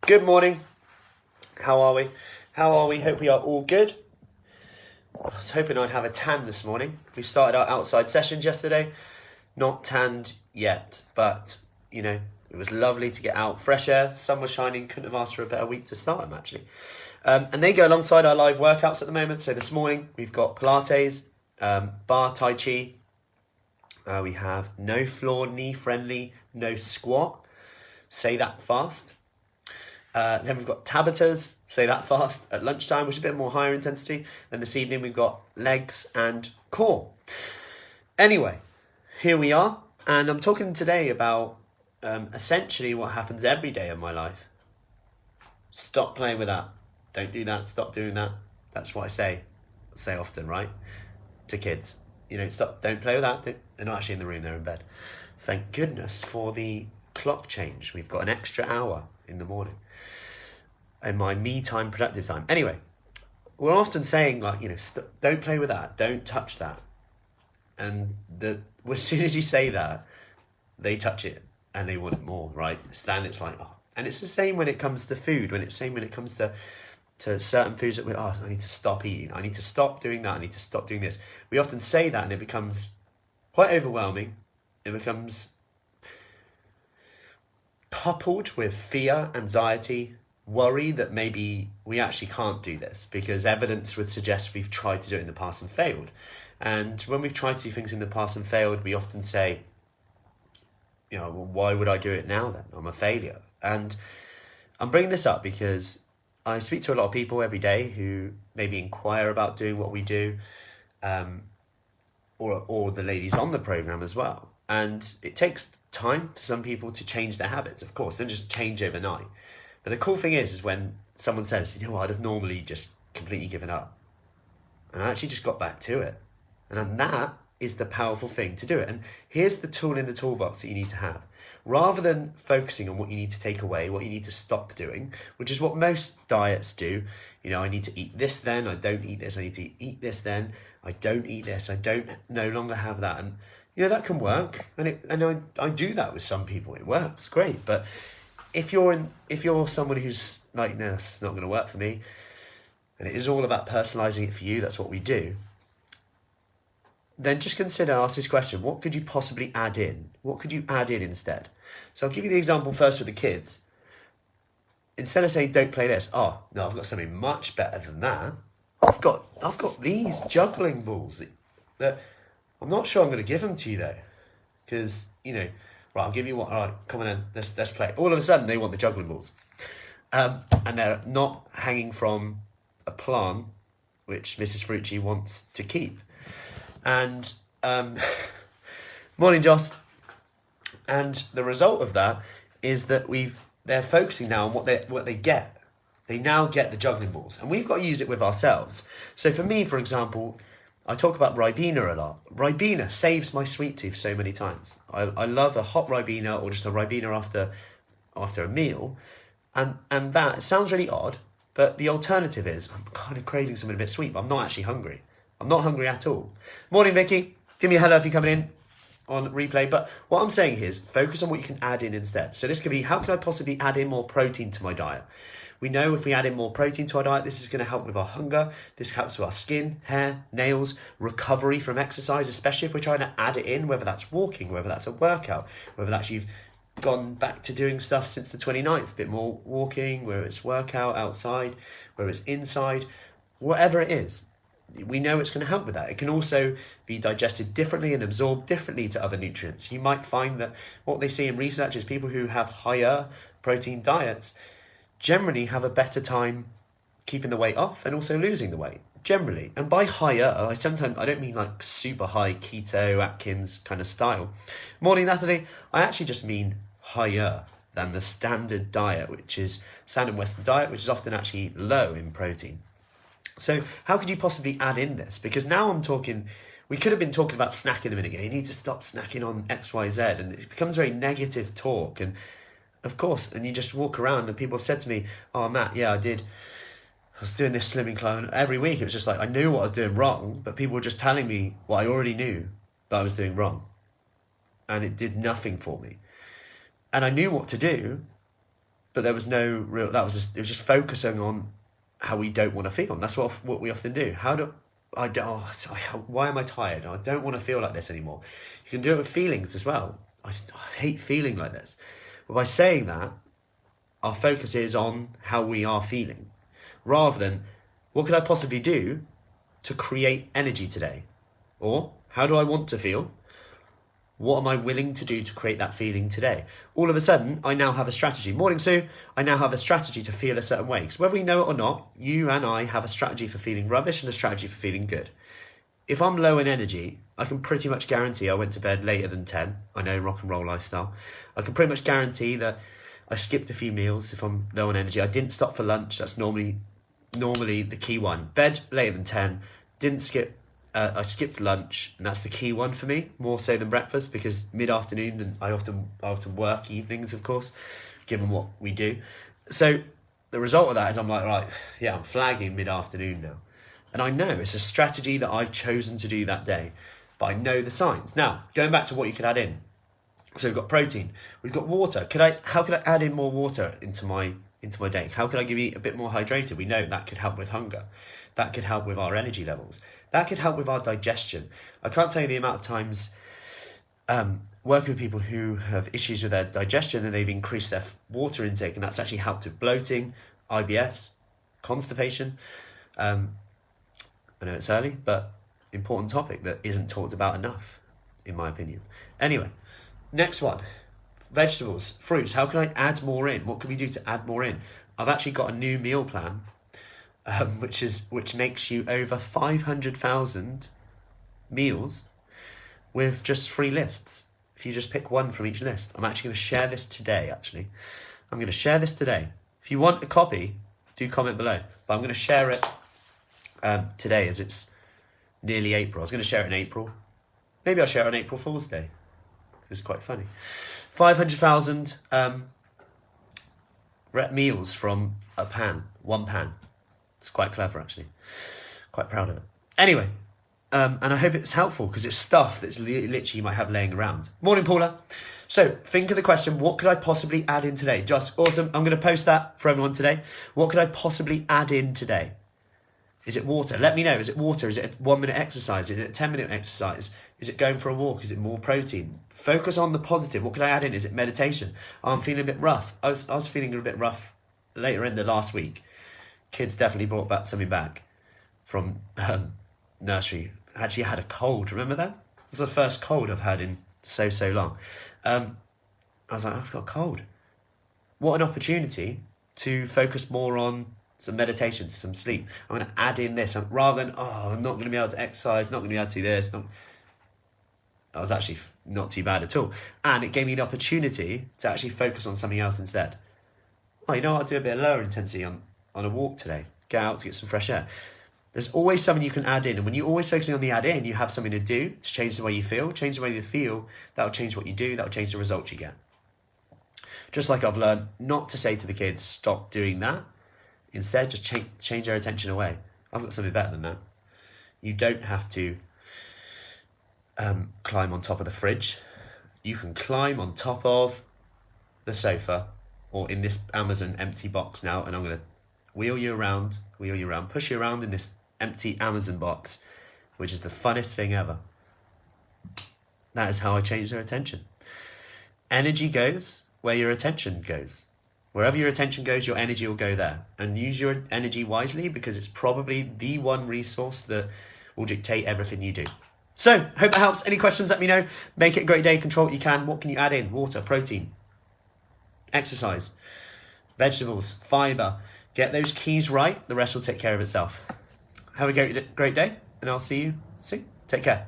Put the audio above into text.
Good morning. How are we? Hope we are all good. I was hoping I'd have a tan this morning. We started our outside sessions yesterday. Not tanned yet, but, it was lovely to get out. Fresh air, sun was shining. Couldn't have asked for a better week to start them, actually. And they go alongside our live workouts at the moment. So this morning, we've got Pilates, bar Tai Chi. We have no floor, knee friendly, no squat. Say that fast. Then we've got Tabatas, say that fast, at lunchtime, which is a bit more higher intensity. Then this evening we've got legs and core. Anyway, here we are. And I'm talking today about essentially what happens every day in my life. Stop playing with that. Don't do that. Stop doing that. That's what I say often, right? To kids. Stop, don't play with that. They're not actually in the room, they're in bed. Thank goodness for the clock change. We've got an extra hour in the morning. And my me time, productive time. Anyway, we're often saying don't play with that, don't touch that. And as soon as you say that, they touch it and they want more, right? It's like, oh. And it's the same when it comes to food, when it comes to certain foods that I need to stop eating, I need to stop doing that, I need to stop doing this. We often say that and it becomes quite overwhelming. It becomes coupled with fear, anxiety, worry that maybe we actually can't do this because evidence would suggest we've tried to do it in the past and failed. And when we've tried to do things in the past and failed, we often say, well, why would I do it now then? I'm a failure. And I'm bringing this up because I speak to a lot of people every day who maybe inquire about doing what we do, or the ladies on the program as well. And it takes time for some people to change their habits, of course. They don't just change overnight. But the cool thing is when someone says, I'd have normally just completely given up. And I actually just got back to it. And then that is the powerful thing to do it. And here's the tool in the toolbox that you need to have. Rather than focusing on what you need to take away, what you need to stop doing, which is what most diets do. I need to eat this then, I don't eat this. I need to eat this then, I don't eat this. I don't no longer have that. And that can work, and I do that with some people. It works great, but if you're someone who's like, no, it's not going to work for me, and it is all about personalizing it for you, that's what we do. Then just ask this question: what could you possibly add in? What could you add in instead? So I'll give you the example first with the kids. Instead of saying don't play this, oh no, I've got something much better than that. I've got these juggling balls that I'm not sure I'm going to give them to you though, because right, I'll give you one. All right, come on in, let's play. All of a sudden, they want the juggling balls, and they're not hanging from a plant which Mrs. Fruci wants to keep. And morning, Joss. And the result of that is that they're focusing now on what they get. They now get the juggling balls, and we've got to use it with ourselves. So for me, for example, I talk about Ribena a lot. Ribena saves my sweet tooth so many times. I love a hot Ribena or just a Ribena after a meal. And that sounds really odd, but the alternative is I'm kind of craving something a bit sweet, but I'm not actually hungry. I'm not hungry at all. Morning, Vicky. Give me a hello if you're coming in on replay. But what I'm saying here is focus on what you can add in instead. So this could be, how can I possibly add in more protein to my diet? We know if we add in more protein to our diet, this is going to help with our hunger. This helps with our skin, hair, nails, recovery from exercise, especially if we're trying to add it in, whether that's walking, whether that's a workout, whether that's you've gone back to doing stuff since the 29th, a bit more walking, whether it's workout outside, whether it's inside, whatever it is. We know it's going to help with that. It can also be digested differently and absorbed differently to other nutrients. You might find that what they see in research is people who have higher protein diets generally have a better time keeping the weight off and also losing the weight, generally. And by higher, I don't mean like super high keto, Atkins kind of style. Morning, Natalie. I actually just mean higher than the standard diet, which is standard Western diet, which is often actually low in protein. So how could you possibly add in this? Because now we could have been talking about snacking a minute ago. You need to stop snacking on X, Y, Z. And it becomes very negative talk. And of course, and you just walk around and people have said to me, oh, Matt, yeah, I was doing this slimming clone every week. It was just like, I knew what I was doing wrong, but people were just telling me what I already knew that I was doing wrong. And it did nothing for me. And I knew what to do, but there was no real, it was just focusing on how we don't want to feel. And that's what we often do. Why am I tired? I don't want to feel like this anymore. You can do it with feelings as well. I hate feeling like this. But by saying that, our focus is on how we are feeling, rather than what could I possibly do to create energy today? Or how do I want to feel? What am I willing to do to create that feeling today? All of a sudden, I now have a strategy. Morning, Sue. I now have a strategy to feel a certain way. Because whether we know it or not, you and I have a strategy for feeling rubbish and a strategy for feeling good. If I'm low in energy, I can pretty much guarantee I went to bed later than 10. I know, rock and roll lifestyle. I can pretty much guarantee that I skipped a few meals if I'm low on energy. I didn't stop for lunch. That's normally the key one. Bed later than 10. Didn't skip. I skipped lunch, and that's the key one for me, more so than breakfast, because mid-afternoon, and I often work evenings, of course, given what we do. So the result of that is I'm like, right, yeah, I'm flagging mid-afternoon now. And I know it's a strategy that I've chosen to do that day, but I know the signs. Now, going back to what you could add in. So we've got protein, we've got water. How could I add in more water into my day? How could I give you a bit more hydrated? We know that could help with hunger. That could help with our energy levels. That could help with our digestion. I can't tell you the amount of times working with people who have issues with their digestion and they've increased their water intake, and that's actually helped with bloating, IBS, constipation. I know it's early, but important topic that isn't talked about enough, in my opinion. Anyway, next one. Vegetables, fruits. How can I add more in? What can we do to add more in? I've actually got a new meal plan, which makes you over 500,000 meals with just 3 lists. If you just pick one from each list. I'm actually going to share this today, I'm going to share this today. If you want a copy, do comment below. But I'm going to share it today, as it's nearly April. I was going to share it in April. Maybe I'll share it on April Fool's Day. It's quite funny. 500,000 meals from one pan. It's quite clever, actually. Quite proud of it. Anyway, and I hope it's helpful, because it's stuff that's literally you might have laying around. Morning, Paula. So think of the question, what could I possibly add in today? Just awesome. I'm going to post that for everyone today. What could I possibly add in today? Is it water? Let me know. Is it water? Is it a 1-minute exercise? Is it a 10-minute exercise? Is it going for a walk? Is it more protein? Focus on the positive. What can I add in? Is it meditation? Oh, I'm feeling a bit rough. I was feeling a bit rough later in the last week. Kids definitely brought something back from nursery. Actually, I had a cold. Remember that? It was the first cold I've had in so long. I was like, I've got a cold. What an opportunity to focus more on some meditation, some sleep. I'm going to add in this rather than, I'm not going to be able to exercise, not going to be able to do this. I was actually not too bad at all. And it gave me the opportunity to actually focus on something else instead. Oh, you know what? I'll do a bit of lower intensity on a walk today. Get out to get some fresh air. There's always something you can add in. And when you're always focusing on the add in, you have something to do to change the way you feel. Change the way you feel, that'll change what you do. That'll change the results you get. Just like I've learned not to say to the kids, stop doing that. Instead, just change their attention away. I've got something better than that. You don't have to climb on top of the fridge. You can climb on top of the sofa, or in this Amazon empty box now, and I'm going to wheel you around, push you around in this empty Amazon box, which is the funnest thing ever. That is how I change their attention. Energy goes where your attention goes. Wherever your attention goes, your energy will go there. And use your energy wisely, because it's probably the one resource that will dictate everything you do. So, hope that helps. Any questions, let me know. Make it a great day. Control what you can. What can you add in? Water, protein, exercise, vegetables, fibre. Get those keys right. The rest will take care of itself. Have a great day, and I'll see you soon. Take care.